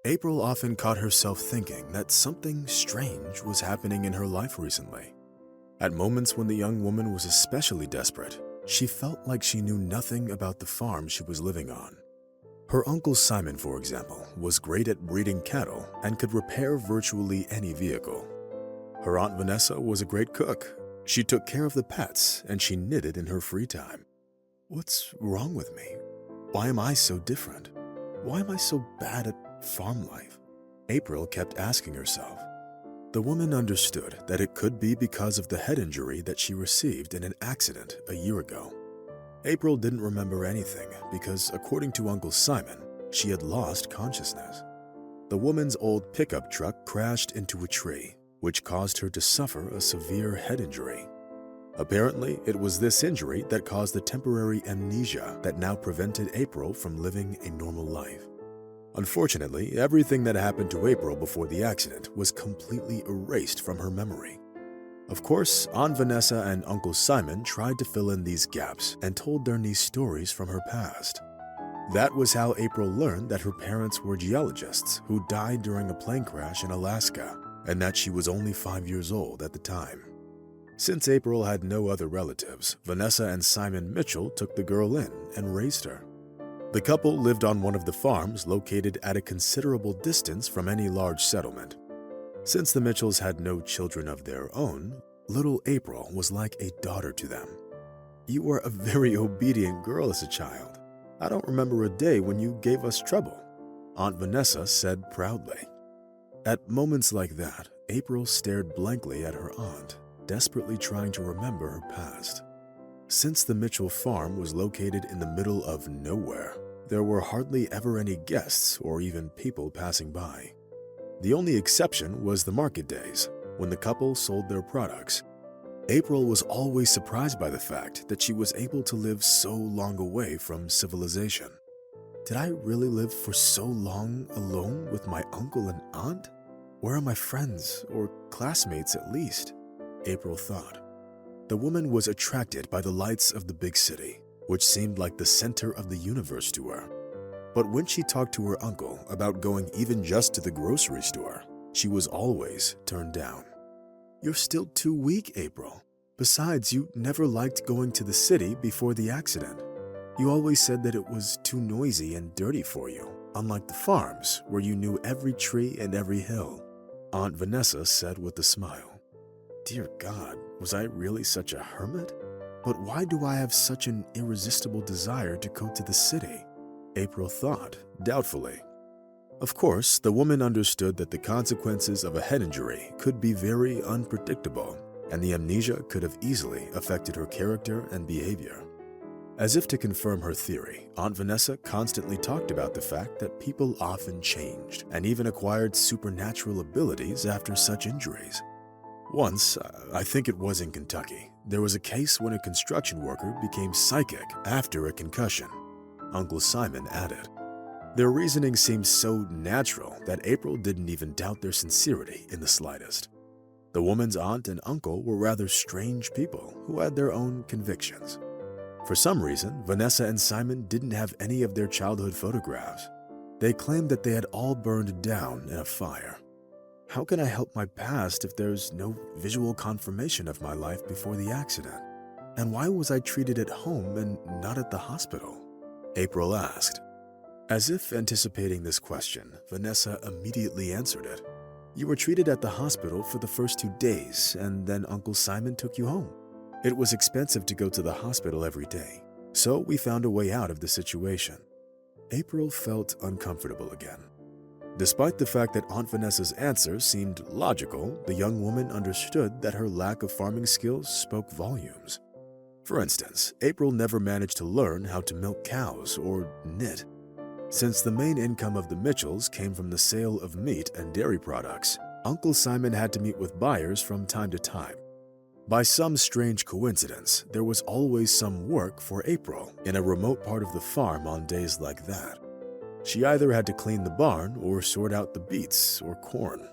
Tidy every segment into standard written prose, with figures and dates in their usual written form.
April often caught herself thinking that something strange was happening in her life recently. At moments when the young woman was especially desperate, she felt like she knew nothing about the farm she was living on. Her Uncle Simon, for example, was great at breeding cattle and could repair virtually any vehicle. Her Aunt Vanessa was a great cook. She took care of the pets and she knitted in her free time. What's wrong with me? Why am I so different? Why am I so bad at farm life? April kept asking herself. The woman understood that it could be because of the head injury that she received in an accident a year ago. April didn't remember anything because, according to Uncle Simon, she had lost consciousness. The woman's old pickup truck crashed into a tree, which caused her to suffer a severe head injury. Apparently, it was this injury that caused the temporary amnesia that now prevented April from living a normal life. Unfortunately, everything that happened to April before the accident was completely erased from her memory. Of course, Aunt Vanessa and Uncle Simon tried to fill in these gaps and told their niece stories from her past. That was how April learned that her parents were geologists who died during a plane crash in Alaska, and that she was only 5 years old at the time. Since April had no other relatives, Vanessa and Simon Mitchell took the girl in and raised her. The couple lived on one of the farms located at a considerable distance from any large settlement. Since the Mitchells had no children of their own, little April was like a daughter to them. You were a very obedient girl as a child. I don't remember a day when you gave us trouble, Aunt Vanessa said proudly. At moments like that, April stared blankly at her aunt, desperately trying to remember her past. Since the Mitchell farm was located in the middle of nowhere, there were hardly ever any guests or even people passing by. The only exception was the market days, when the couple sold their products. April was always surprised by the fact that she was able to live so long away from civilization. Did I really live for so long alone with my uncle and aunt? Where are my friends, or classmates at least? April thought. The woman was attracted by the lights of the big city, which seemed like the center of the universe to her. But when she talked to her uncle about going even just to the grocery store, she was always turned down. You're still too weak, April. Besides, you never liked going to the city before the accident. You always said that it was too noisy and dirty for you, unlike the farms where you knew every tree and every hill, Aunt Vanessa said with a smile. Dear God, was I really such a hermit? But why do I have such an irresistible desire to go to the city? April thought, doubtfully. Of course, the woman understood that the consequences of a head injury could be very unpredictable, and the amnesia could have easily affected her character and behavior. As if to confirm her theory, Aunt Vanessa constantly talked about the fact that people often changed and even acquired supernatural abilities after such injuries. Once, I think it was in Kentucky, there was a case when a construction worker became psychic after a concussion, Uncle Simon added. Their reasoning seemed so natural that April didn't even doubt their sincerity in the slightest. The woman's aunt and uncle were rather strange people who had their own convictions. For some reason, Vanessa and Simon didn't have any of their childhood photographs. They claimed that they had all burned down in a fire. How can I help my past if there's no visual confirmation of my life before the accident? And why was I treated at home and not at the hospital? April asked. As if anticipating this question, Vanessa immediately answered it. You were treated at the hospital for the first 2 days, and then Uncle Simon took you home. It was expensive to go to the hospital every day, so we found a way out of the situation. April felt uncomfortable again. Despite the fact that Aunt Vanessa's answer seemed logical, the young woman understood that her lack of farming skills spoke volumes. For instance, April never managed to learn how to milk cows or knit. Since the main income of the Mitchells came from the sale of meat and dairy products, Uncle Simon had to meet with buyers from time to time. By some strange coincidence, there was always some work for April in a remote part of the farm on days like that. She either had to clean the barn or sort out the beets or corn.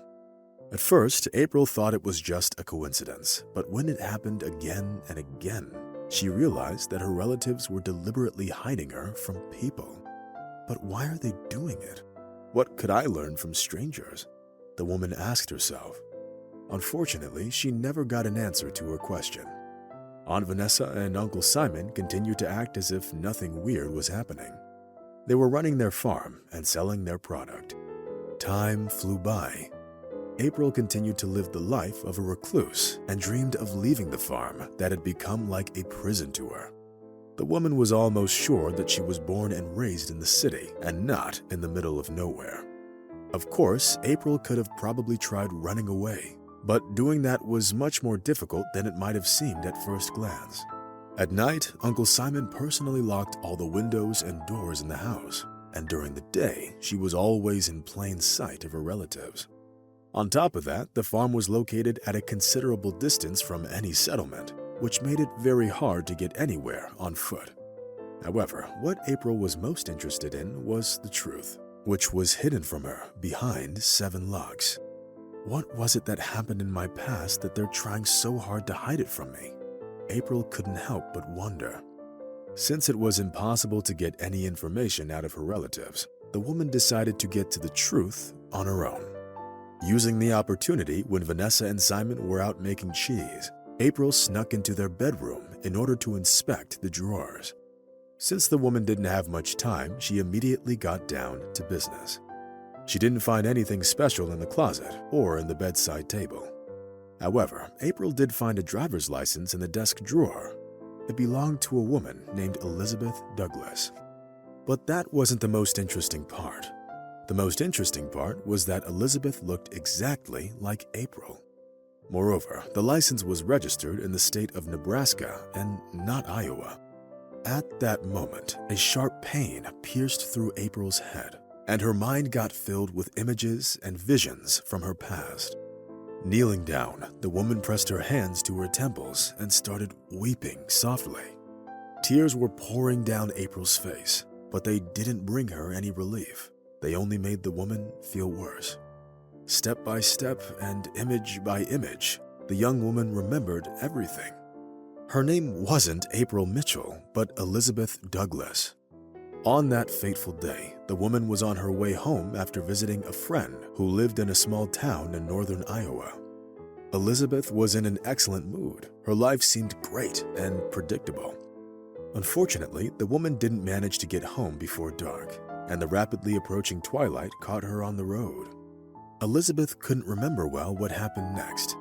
At first, April thought it was just a coincidence, but when it happened again and again, she realized that her relatives were deliberately hiding her from people. But why are they doing it? What could I learn from strangers? The woman asked herself. Unfortunately, she never got an answer to her question. Aunt Vanessa and Uncle Simon continued to act as if nothing weird was happening. They were running their farm and selling their product. Time flew by. April continued to live the life of a recluse and dreamed of leaving the farm that had become like a prison to her. The woman was almost sure that she was born and raised in the city and not in the middle of nowhere. Of course, April could have probably tried running away, but doing that was much more difficult than it might have seemed at first glance. At night, Uncle Simon personally locked all the windows and doors in the house, and during the day, she was always in plain sight of her relatives. On top of that, the farm was located at a considerable distance from any settlement, which made it very hard to get anywhere on foot. However, what April was most interested in was the truth, which was hidden from her behind 7 locks. What was it that happened in my past that they're trying so hard to hide it from me? April couldn't help but wonder. Since it was impossible to get any information out of her relatives, the woman decided to get to the truth on her own. Using the opportunity when Vanessa and Simon were out making cheese, April snuck into their bedroom in order to inspect the drawers. Since the woman didn't have much time, she immediately got down to business. She didn't find anything special in the closet or in the bedside table. However, April did find a driver's license in the desk drawer. It belonged to a woman named Elizabeth Douglas. But that wasn't the most interesting part. The most interesting part was that Elizabeth looked exactly like April. Moreover, the license was registered in the state of Nebraska and not Iowa. At that moment, a sharp pain pierced through April's head, and her mind got filled with images and visions from her past. Kneeling down, the woman pressed her hands to her temples and started weeping softly. Tears were pouring down April's face, but they didn't bring her any relief. They only made the woman feel worse. Step by step and image by image, the young woman remembered everything. Her name wasn't April Mitchell, but Elizabeth Douglas. On that fateful day, the woman was on her way home after visiting a friend who lived in a small town in northern Iowa. Elizabeth was in an excellent mood. Her life seemed great and predictable. Unfortunately, the woman didn't manage to get home before dark, and the rapidly approaching twilight caught her on the road. Elizabeth couldn't remember well what happened next.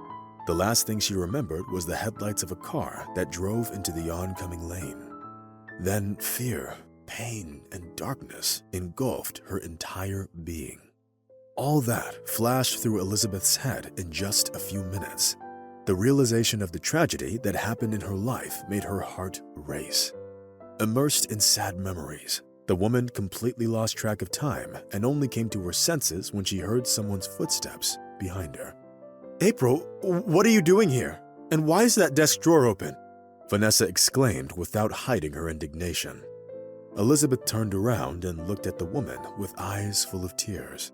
The last thing she remembered was the headlights of a car that drove into the oncoming lane. Then fear, pain, and darkness engulfed her entire being. All that flashed through Elizabeth's head in just a few minutes. The realization of the tragedy that happened in her life made her heart race. Immersed in sad memories, the woman completely lost track of time and only came to her senses when she heard someone's footsteps behind her. "April, what are you doing here? And why is that desk drawer open?" Vanessa exclaimed without hiding her indignation. Elizabeth turned around and looked at the woman with eyes full of tears.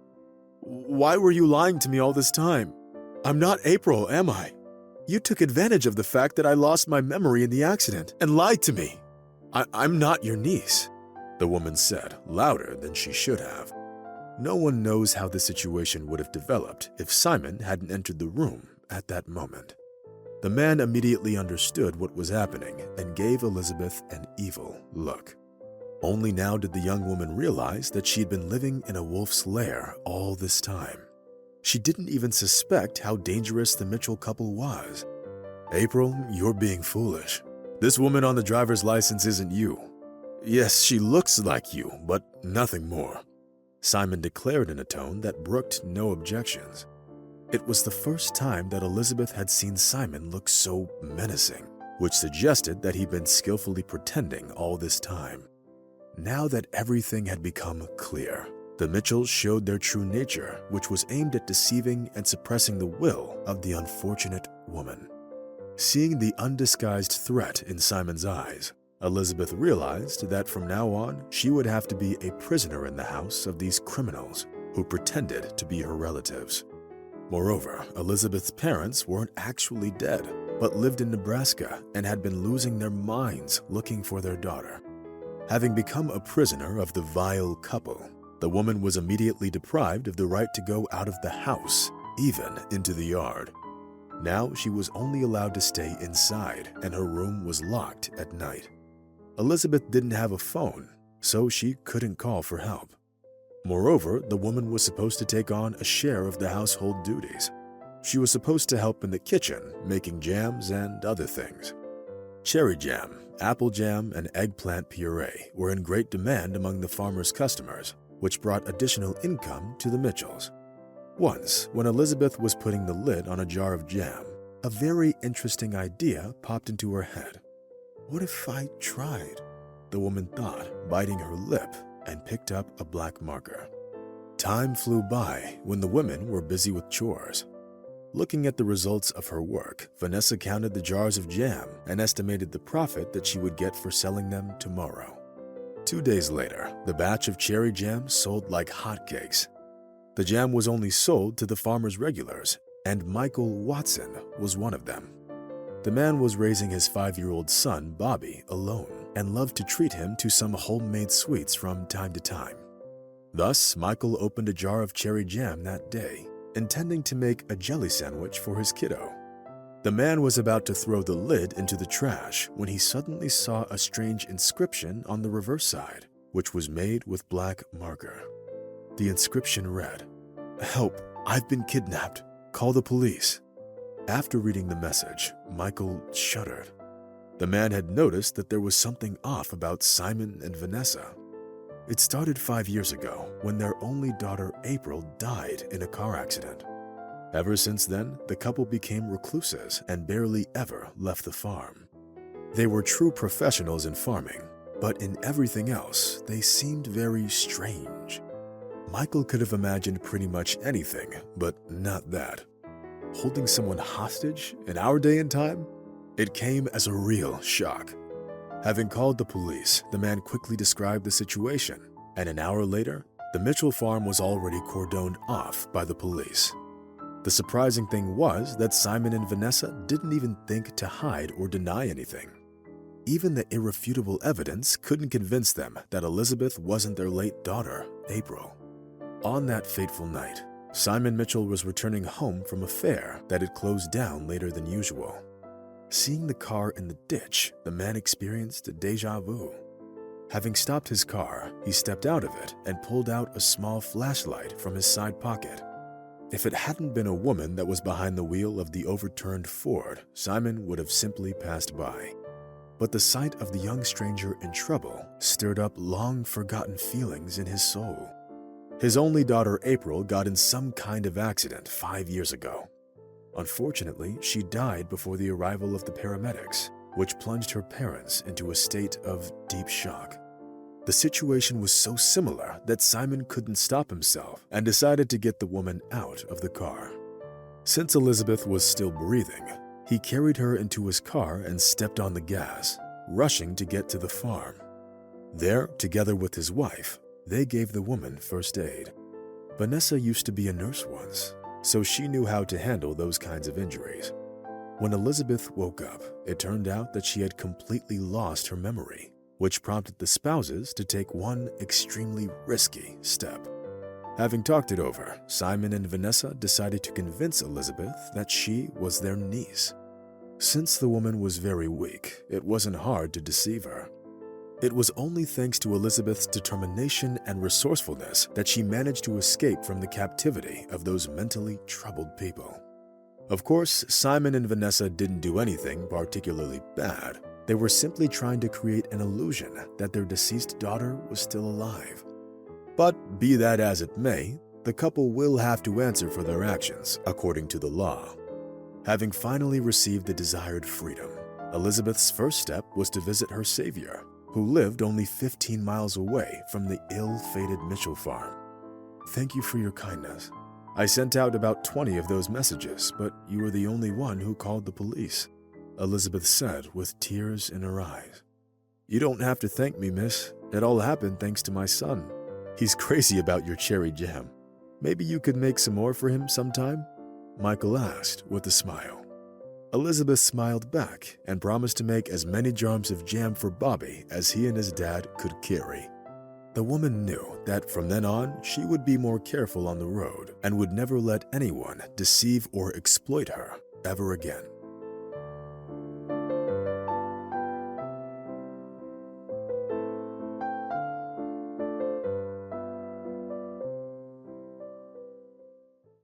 "Why were you lying to me all this time? I'm not April, am I? You took advantage of the fact that I lost my memory in the accident and lied to me. I'm not your niece," the woman said, louder than she should have. No one knows how the situation would have developed if Simon hadn't entered the room at that moment. The man immediately understood what was happening and gave Elizabeth an evil look. Only now did the young woman realize that she'd been living in a wolf's lair all this time. She didn't even suspect how dangerous the Mitchell couple was. "April, you're being foolish. This woman on the driver's license isn't you. Yes, she looks like you, but nothing more," Simon declared in a tone that brooked no objections. It was the first time that Elizabeth had seen Simon look so menacing, which suggested that he'd been skillfully pretending all this time. Now that everything had become clear, the Mitchells showed their true nature, which was aimed at deceiving and suppressing the will of the unfortunate woman. Seeing the undisguised threat in Simon's eyes, Elizabeth realized that from now on, she would have to be a prisoner in the house of these criminals who pretended to be her relatives. Moreover, Elizabeth's parents weren't actually dead, but lived in Nebraska and had been losing their minds looking for their daughter. Having become a prisoner of the vile couple, The woman was immediately deprived of the right to go out of the house, even into the yard. Now she was only allowed to stay inside, and her room was locked at night. Elizabeth didn't have a phone, so she couldn't call for help. Moreover, the woman was supposed to take on a share of the household duties. She was supposed to help in the kitchen, making jams and other things. Cherry jam, apple jam, and eggplant puree were in great demand among the farmers' customers, which brought additional income to the Mitchells. Once, when Elizabeth was putting the lid on a jar of jam, a very interesting idea popped into her head. What if I tried? The woman thought, biting her lip, and picked up a black marker. Time flew by when the women were busy with chores. Looking at the results of her work, Vanessa counted the jars of jam and estimated the profit that she would get for selling them tomorrow. 2 days later, the batch of cherry jam sold like hotcakes. The jam was only sold to the farmers' regulars, and Michael Watson was one of them. The man was raising his 5-year-old son, Bobby, alone and loved to treat him to some homemade sweets from time to time. Thus, Michael opened a jar of cherry jam that day, intending to make a jelly sandwich for his kiddo. The man was about to throw the lid into the trash when he suddenly saw a strange inscription on the reverse side, which was made with black marker. The inscription read, "Help, I've been kidnapped. Call the police." After reading the message, Michael shuddered. The man had noticed that there was something off about Simon and Vanessa. It started 5 years ago when their only daughter April died in a car accident. Ever since then, the couple became recluses and barely ever left the farm. They were true professionals in farming, but in everything else, they seemed very strange. Michael could have imagined pretty much anything, but not that. Holding someone hostage in our day and time? It came as a real shock. Having called the police, the man quickly described the situation, and an hour later, the Mitchell farm was already cordoned off by the police. The surprising thing was that Simon and Vanessa didn't even think to hide or deny anything. Even the irrefutable evidence couldn't convince them that Elizabeth wasn't their late daughter, April. On that fateful night, Simon Mitchell was returning home from a fair that had closed down later than usual. Seeing the car in the ditch, the man experienced a déjà vu. Having stopped his car, he stepped out of it and pulled out a small flashlight from his side pocket. If it hadn't been a woman that was behind the wheel of the overturned Ford, Simon would have simply passed by. But the sight of the young stranger in trouble stirred up long-forgotten feelings in his soul. His only daughter April got in some kind of accident 5 years ago. Unfortunately, she died before the arrival of the paramedics, which plunged her parents into a state of deep shock. The situation was so similar that Simon couldn't stop himself and decided to get the woman out of the car. Since Elizabeth was still breathing, he carried her into his car and stepped on the gas, rushing to get to the farm. There, together with his wife, they gave the woman first aid. Vanessa used to be a nurse once, so she knew how to handle those kinds of injuries. When Elizabeth woke up, it turned out that she had completely lost her memory, which prompted the spouses to take one extremely risky step. Having talked it over, Simon and Vanessa decided to convince Elizabeth that she was their niece. Since the woman was very weak, it wasn't hard to deceive her. It was only thanks to Elizabeth's determination and resourcefulness that she managed to escape from the captivity of those mentally troubled people. Of course, Simon and Vanessa didn't do anything particularly bad. They were simply trying to create an illusion that their deceased daughter was still alive. But be that as it may, the couple will have to answer for their actions according to the law. Having finally received the desired freedom, Elizabeth's first step was to visit her savior, who lived only 15 miles away from the ill-fated Mitchell farm. "Thank you for your kindness. I sent out about 20 of those messages, but you were the only one who called the police," Elizabeth said with tears in her eyes. "You don't have to thank me, miss. It all happened thanks to my son. He's crazy about your cherry jam. Maybe you could make some more for him sometime?" Michael asked with a smile. Elizabeth smiled back and promised to make as many jars of jam for Bobby as he and his dad could carry. The woman knew that from then on, she would be more careful on the road and would never let anyone deceive or exploit her ever again.